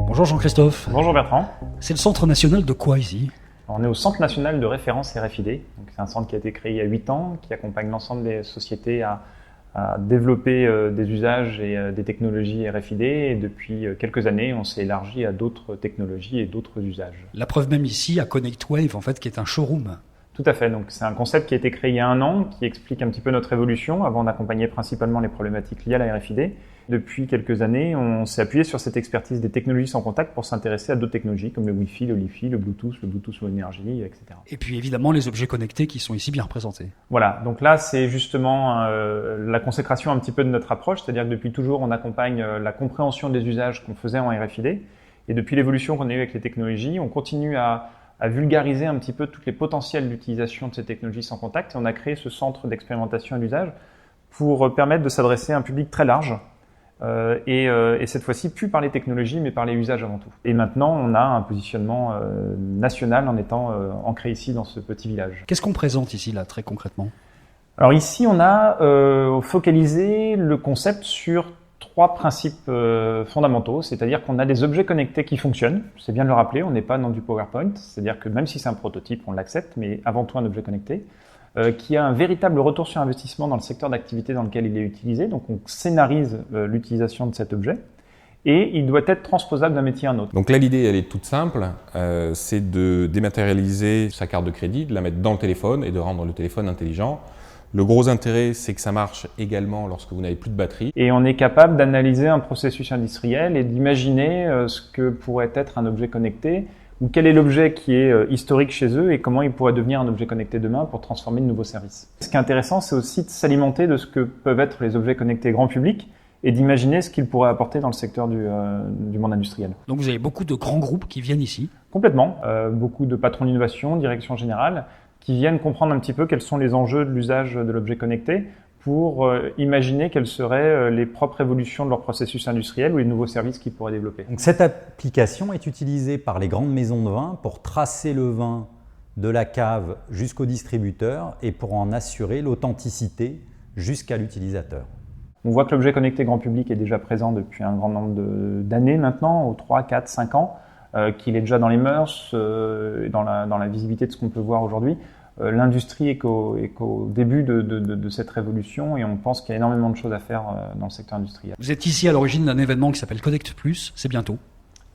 Bonjour Jean-Christophe. Bonjour Bertrand. C'est le centre national de quoi ici ? On est au Centre national de référence RFID. C'est un centre qui a été créé il y a 8 ans, qui accompagne l'ensemble des sociétés à développer des usages et des technologies RFID. Et depuis quelques années, on s'est élargi à d'autres technologies et d'autres usages. La preuve même ici à ConnectWave, en fait, qui est un showroom. Tout à fait. Donc, c'est un concept qui a été créé il y a 1 an, qui explique un petit peu notre évolution. Avant, on accompagnait principalement les problématiques liées à la RFID. Depuis quelques années, on s'est appuyé sur cette expertise des technologies sans contact pour s'intéresser à d'autres technologies comme le Wi-Fi, le Li-Fi, le Bluetooth Low Energy, etc. Et puis évidemment les objets connectés qui sont ici bien représentés. Voilà, donc là c'est justement la consécration un petit peu de notre approche, c'est-à-dire que depuis toujours on accompagne la compréhension des usages qu'on faisait en RFID. Et depuis l'évolution qu'on a eue avec les technologies, on continue à vulgariser un petit peu tous les potentiels d'utilisation de ces technologies sans contact. Et on a créé ce centre d'expérimentation et d'usage pour permettre de s'adresser à un public très large. Et cette fois-ci, plus par les technologies, mais par les usages avant tout. Et maintenant, on a un positionnement national en étant ancré ici dans ce petit village. Qu'est-ce qu'on présente ici, là, très concrètement ? Alors ici, on a focalisé le concept sur 3 principes fondamentaux, c'est-à-dire qu'on a des objets connectés qui fonctionnent, c'est bien de le rappeler, on n'est pas dans du PowerPoint, c'est-à-dire que même si c'est un prototype, on l'accepte, mais avant tout un objet connecté, qui a un véritable retour sur investissement dans le secteur d'activité dans lequel il est utilisé. Donc on scénarise l'utilisation de cet objet et il doit être transposable d'un métier à un autre. Donc là l'idée elle est toute simple, c'est de dématérialiser sa carte de crédit, de la mettre dans le téléphone et de rendre le téléphone intelligent. Le gros intérêt, c'est que ça marche également lorsque vous n'avez plus de batterie. Et on est capable d'analyser un processus industriel et d'imaginer ce que pourrait être un objet connecté, ou quel est l'objet qui est historique chez eux et comment il pourrait devenir un objet connecté demain pour transformer de nouveaux services. Ce qui est intéressant, c'est aussi de s'alimenter de ce que peuvent être les objets connectés grand public et d'imaginer ce qu'ils pourraient apporter dans le secteur du monde industriel. Donc vous avez beaucoup de grands groupes qui viennent ici ? Complètement. Beaucoup de patrons d'innovation, direction générale, qui viennent comprendre un petit peu quels sont les enjeux de l'usage de l'objet connecté pour imaginer quelles seraient les propres évolutions de leur processus industriel ou les nouveaux services qu'ils pourraient développer. Donc cette application est utilisée par les grandes maisons de vin pour tracer le vin de la cave jusqu'au distributeur et pour en assurer l'authenticité jusqu'à l'utilisateur. On voit que l'objet connecté grand public est déjà présent depuis un grand nombre d'années maintenant, aux 3, 4, 5 ans, qu'il est déjà dans les mœurs, dans la visibilité de ce qu'on peut voir aujourd'hui. L'industrie est qu'au début de cette révolution et on pense qu'il y a énormément de choses à faire dans le secteur industriel. Vous êtes ici à l'origine d'un événement qui s'appelle Connect Plus, c'est bientôt.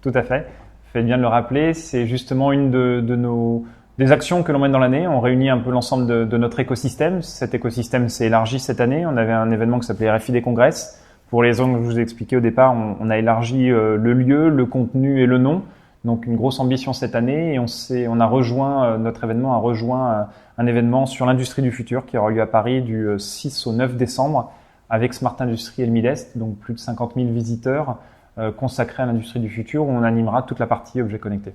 Tout à fait. Faites bien de le rappeler, c'est justement une des actions que l'on mène dans l'année. On réunit un peu l'ensemble de notre écosystème. Cet écosystème s'est élargi cette année. On avait un événement qui s'appelait RFID Congress. Pour les raisons que je vous ai expliquées au départ, on a élargi le lieu, le contenu et le nom. Donc une grosse ambition cette année et notre événement a rejoint un événement sur l'industrie du futur qui aura lieu à Paris du 6 au 9 décembre avec Smart Industry et le Midest, donc plus de 50 000 visiteurs consacrés à l'industrie du futur où on animera toute la partie objets connectés.